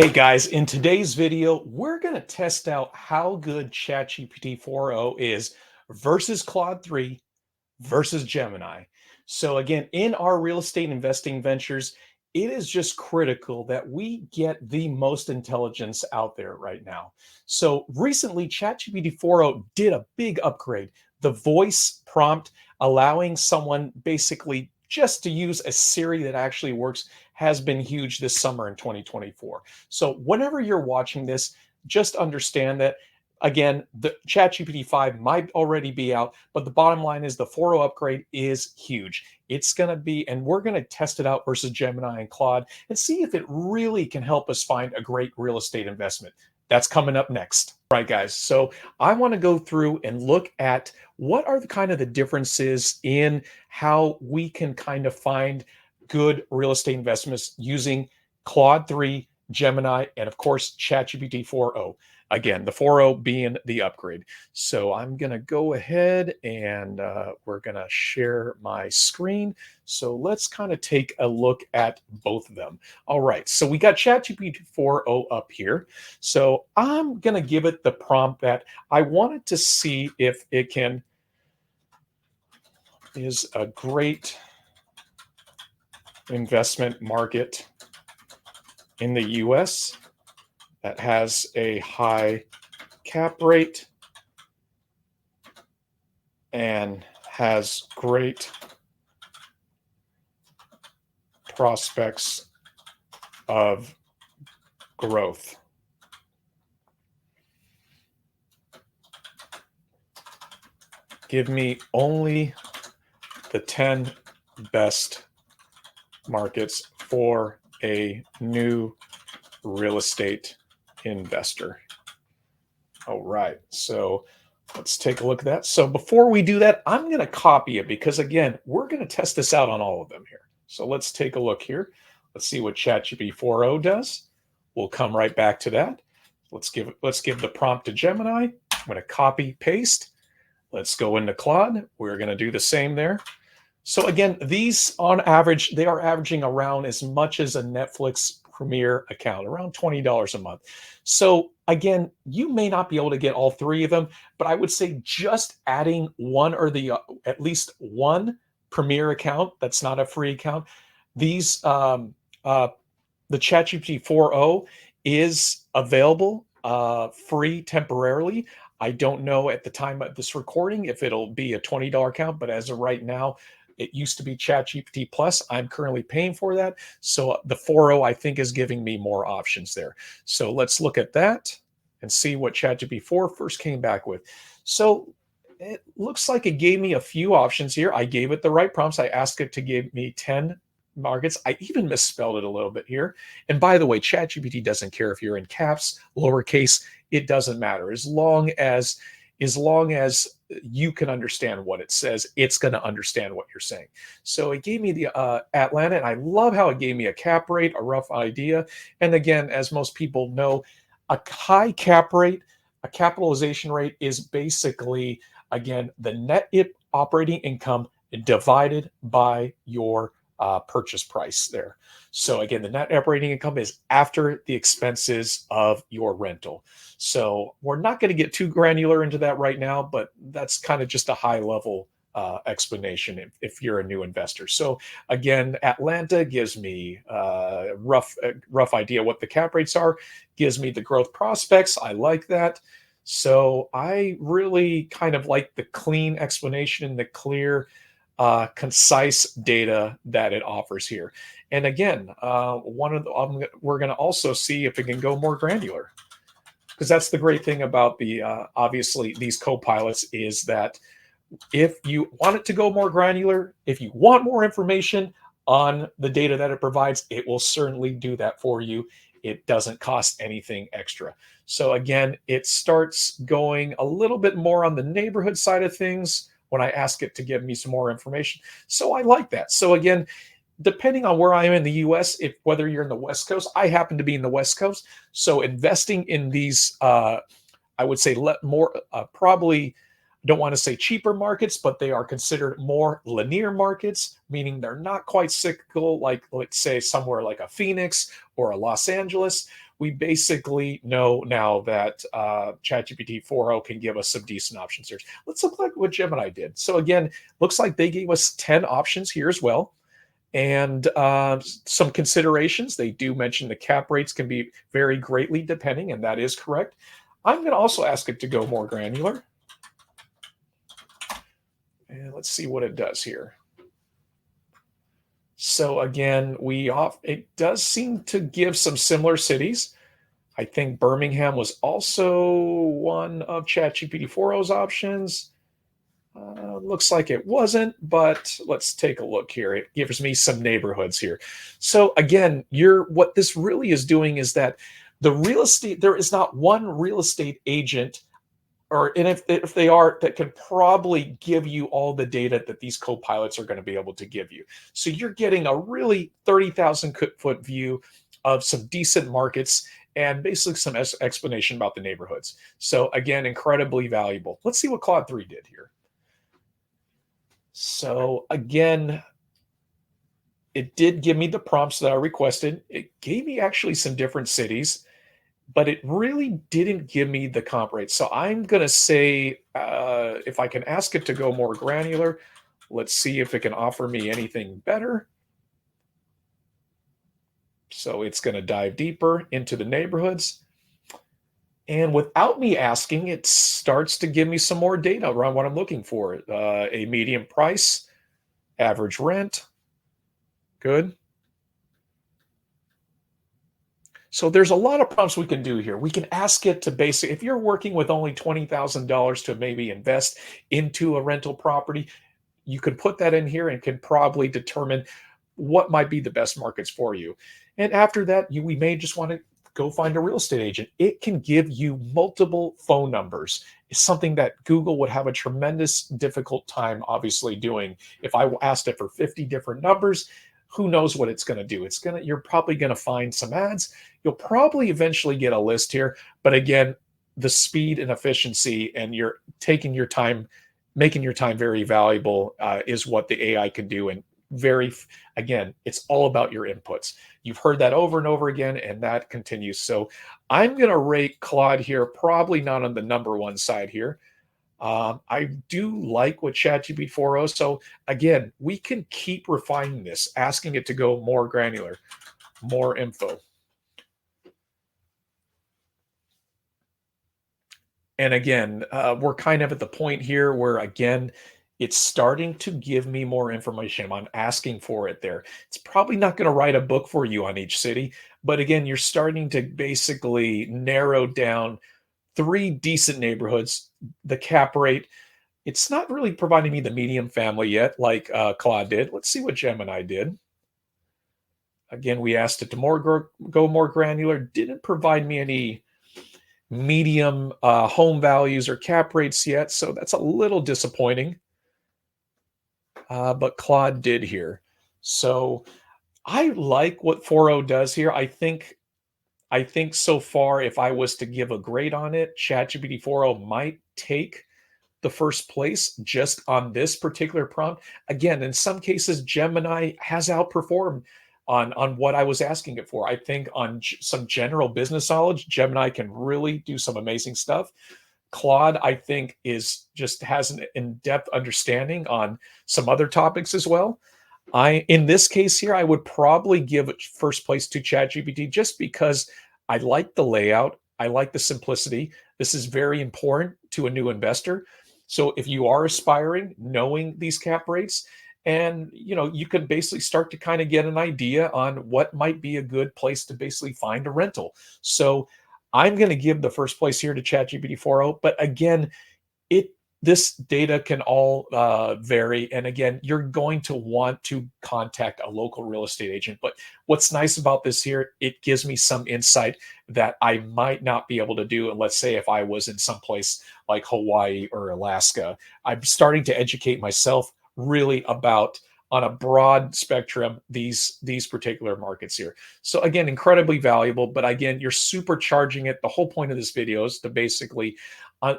Hey guys, in today's video, we're going to test out how good ChatGPT 4.0 is versus Claude 3 versus Gemini. So again, in our real estate investing ventures, it is just critical that we get the most intelligence out there right now. So recently, ChatGPT 4.0 did a big upgrade. The voice prompt allowing someone basically just to use a Siri that actually works has been huge this summer in 2024. So whenever you're watching this, just understand that again, the ChatGPT 5 might already be out, but the bottom line is the 4.0 upgrade is huge. It's going to be, and we're going to test it out versus Gemini and Claude and see if it really can help us find a great real estate investment. That's coming up next. All right, guys. So I want to go through and look at what are the kind of the differences in how we can kind of find good real estate investments using Claude 3, Gemini, and of course, ChatGPT 4.0. Again, the 4.0 being the upgrade. So I'm going to go ahead and we're going to share my screen. So let's kind of take a look at both of them. All right. So we got ChatGPT 4.0 up here. So I'm going to give it the prompt that I wanted to see if it is a great investment market in the US that has a high cap rate and has great prospects of growth. Give me only the 10 best markets for a new real estate investor. All right, so let's take a look at that. So before we do that, I'm going to copy it because again, we're going to test this out on all of them here. So let's take a look here. Let's see what ChatGPT 4.0 does. We'll come right back to that. Let's give the prompt to Gemini. I'm going to copy paste. Let's go into Claude. We're going to do the same there. So again, these on average, they are averaging around as much as a Netflix Premier account, around $20 a month. So again, you may not be able to get all three of them, but I would say just adding one or at least one Premier account that's not a free account. These the ChatGPT 4.0 is available free temporarily. I don't know at the time of this recording if it'll be a $20 account, but as of right now, it used to be ChatGPT Plus. I'm currently paying for that. So the 4.0, I think, is giving me more options there. So let's look at that and see what ChatGPT 4 first came back with. So it looks like it gave me a few options here. I gave it the right prompts. I asked it to give me 10 markets. I even misspelled it a little bit here. And by the way, ChatGPT doesn't care if you're in caps, lowercase, it doesn't matter. As long as you can understand what it says, it's going to understand what you're saying. So it gave me the Atlanta, and I love how it gave me a cap rate, a rough idea. And again, as most people know, a high cap rate, a capitalization rate is basically, again, the net operating income divided by your purchase price there. So again, the net operating income is after the expenses of your rental. So we're not going to get too granular into that right now, but that's kind of just a high level explanation if you're a new investor. So again, Atlanta gives me a rough idea what the cap rates are, gives me the growth prospects. I like that. So I really kind of like the clean explanation and the clear concise data that it offers here. And again, we're going to also see if it can go more granular, because that's the great thing about the obviously these co-pilots is that if you want it to go more granular, if you want more information on the data that it provides, it will certainly do that for you. It doesn't cost anything extra. So again, it starts going a little bit more on the neighborhood side of things when I ask it to give me some more information. So I like that. So again, depending on where I am in the US, whether you're in the West Coast, I happen to be in the West Coast. So investing in these, I would say probably, I don't want to say cheaper markets, but they are considered more linear markets, meaning they're not quite cyclical, like let's say somewhere like a Phoenix or a Los Angeles, we basically know now that ChatGPT 4.0 can give us some decent options here. Let's look like what Gemini did. So again, looks like they gave us 10 options here as well. And some considerations, they do mention the cap rates can be vary greatly depending, and that is correct. I'm going to also ask it to go more granular. And let's see what it does here. So again, it does seem to give some similar cities. I think Birmingham was also one of ChatGPT 4.0's options. Looks like it wasn't, but let's take a look here. It gives me some neighborhoods here. So again, what this really is doing is that the real estate, there is not one real estate agent, and if they are, that can probably give you all the data that these co-pilots are going to be able to give you. So you're getting a really 30,000 foot view of some decent markets and basically some explanation about the neighborhoods. So again, incredibly valuable. Let's see what Claude 3 did here. So again, it did give me the prompts that I requested. It gave me actually some different cities, but it really didn't give me the comp rate. So I'm going to say, if I can ask it to go more granular, let's see if it can offer me anything better. So it's going to dive deeper into the neighborhoods. And without me asking, it starts to give me some more data around what I'm looking for. A median price, average rent. Good. So there's a lot of prompts we can do here. We can ask it to if you're working with only $20,000 to maybe invest into a rental property, you could put that in here and can probably determine what might be the best markets for you. And after that, we may just want to go find a real estate agent. It can give you multiple phone numbers. It's something that Google would have a tremendous difficult time obviously doing. If I asked it for 50 different numbers, who knows what it's going to do? You're probably going to find some ads. You'll probably eventually get a list here. But again, the speed and efficiency, and you're taking your time, making your time very valuable is what the AI can do. And again, it's all about your inputs. You've heard that over and over again, and that continues. So I'm going to rate Claude here, probably not on the number one side here. I do like what ChatGPT 4.0. So again, we can keep refining this, asking it to go more granular, more info. And again, we're kind of at the point here where, again, it's starting to give me more information. I'm asking for it there. It's probably not going to write a book for you on each city, but again, you're starting to basically narrow down 3 decent neighborhoods. The cap rate, it's not really providing me the medium family yet, like Claude did. Let's see what Gemini did. Again, we asked it to go more granular. Didn't provide me any medium home values or cap rates yet, so that's a little disappointing. But Claude did here. So I like what 4.0 does here. I think so far, if I was to give a grade on it, ChatGPT 4.0 might take the first place just on this particular prompt. Again, in some cases, Gemini has outperformed on what I was asking it for. I think on some general business knowledge, Gemini can really do some amazing stuff. Claude, I think, has an in-depth understanding on some other topics as well. In this case here, I would probably give it first place to ChatGPT just because I like the layout. I like the simplicity. This is very important to a new investor. So if you are aspiring, knowing these cap rates, and you can basically start to kind of get an idea on what might be a good place to basically find a rental. So I'm going to give the first place here to ChatGPT 4.0. But again, this data can all vary. And again, you're going to want to contact a local real estate agent. But what's nice about this here, it gives me some insight that I might not be able to do. And let's say if I was in some place like Hawaii or Alaska, I'm starting to educate myself really about, on a broad spectrum, these particular markets here. So again, incredibly valuable, but again, you're supercharging it. The whole point of this video is to basically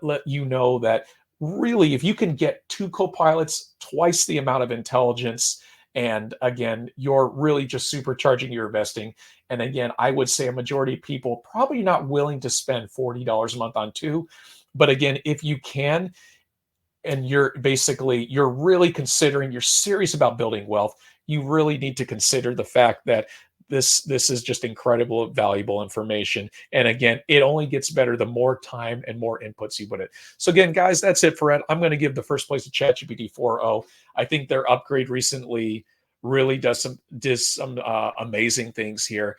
let you know that really, if you can get 2 co-pilots, twice the amount of intelligence, and again, you're really just supercharging your investing. And again, I would say a majority of people probably not willing to spend $40 a month on two. But again, if you can, and you're really considering, you're serious about building wealth, you really need to consider the fact that this is just incredible valuable information. And again, it only gets better the more time and more inputs you put in. So again, guys, that's it for it. I'm going to give the first place to ChatGPT 4.0. I think their upgrade recently really does some amazing things here.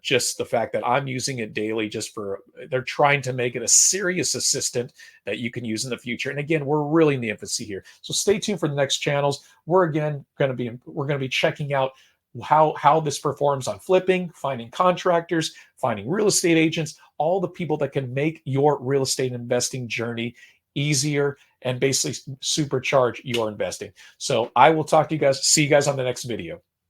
Just the fact that I'm using it daily, just for, they're trying to make it a serious assistant that you can use in the future. And again, we're really in the infancy here. So stay tuned for the next channels. We're again going to be checking out how this performs on flipping, finding contractors, finding real estate agents, all the people that can make your real estate investing journey easier and basically supercharge your investing. So I will talk to you guys, see you guys on the next video.